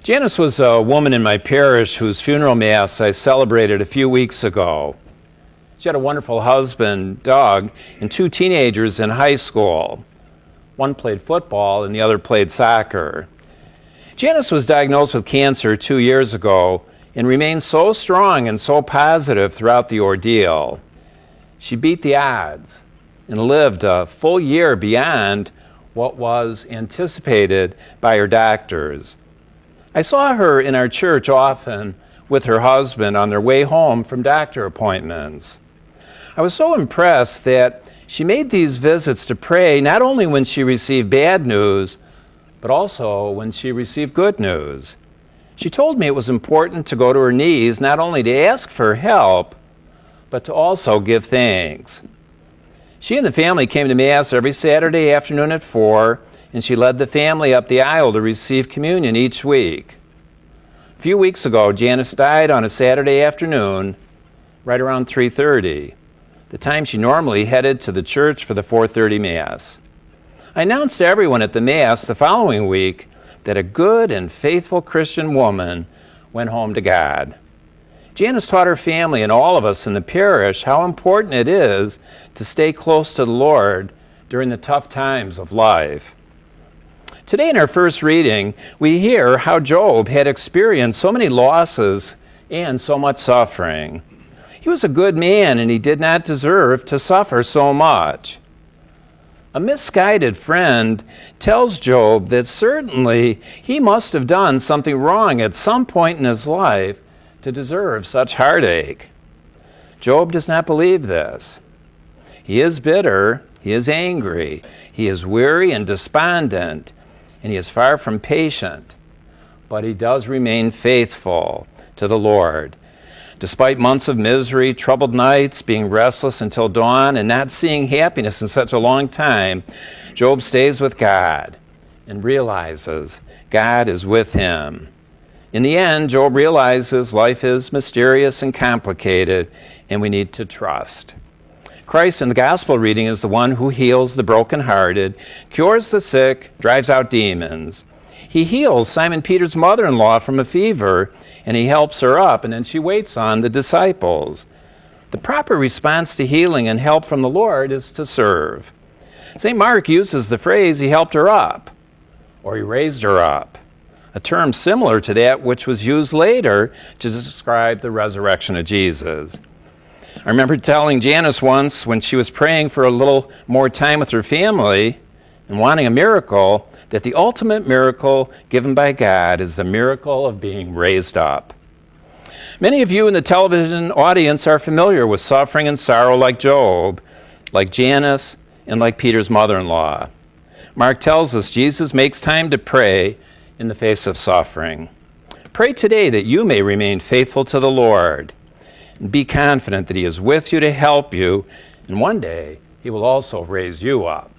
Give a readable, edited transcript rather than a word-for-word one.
Janice was a woman in my parish whose funeral mass I celebrated a few weeks ago. She had a wonderful husband, Doug, and two teenagers in high school. One played football and the other played soccer. Janice was diagnosed with cancer 2 years ago and remained so strong and so positive throughout the ordeal. She beat the odds and lived a full year beyond what was anticipated by her doctors. I saw her in our church often with her husband on their way home from doctor appointments. I was so impressed that she made these visits to pray not only when she received bad news, but also when she received good news. She told me it was important to go to her knees not only to ask for help, but to also give thanks. She and the family came to Mass every Saturday afternoon at 4, and she led the family up the aisle to receive communion each week. A few weeks ago, Janice died on a Saturday afternoon, right around 3:30, the time she normally headed to the church for the 4:30 Mass. I announced to everyone at the Mass the following week that a good and faithful Christian woman went home to God. Janice taught her family and all of us in the parish how important it is to stay close to the Lord during the tough times of life. Today in our first reading, we hear how Job had experienced so many losses and so much suffering. He was a good man and he did not deserve to suffer so much. A misguided friend tells Job that certainly he must have done something wrong at some point in his life to deserve such heartache. Job does not believe this. He is bitter, he is angry, he is weary and despondent, and he is far from patient, but he does remain faithful to the Lord. Despite months of misery, troubled nights, being restless until dawn, and not seeing happiness in such a long time, Job stays with God and realizes God is with him. In the end, Job realizes life is mysterious and complicated, and we need to trust. Christ in the gospel reading is the one who heals the brokenhearted, cures the sick, drives out demons. He heals Simon Peter's mother-in-law from a fever, and he helps her up, and then she waits on the disciples. The proper response to healing and help from the Lord is to serve. St. Mark uses the phrase, he helped her up, or he raised her up, a term similar to that which was used later to describe the resurrection of Jesus. I remember telling Janice once when she was praying for a little more time with her family and wanting a miracle, that the ultimate miracle given by God is the miracle of being raised up. Many of you in the television audience are familiar with suffering and sorrow like Job, like Janice, and like Peter's mother-in-law. Mark tells us Jesus makes time to pray in the face of suffering. Pray today that you may remain faithful to the Lord. And be confident that he is with you to help you, and one day he will also raise you up.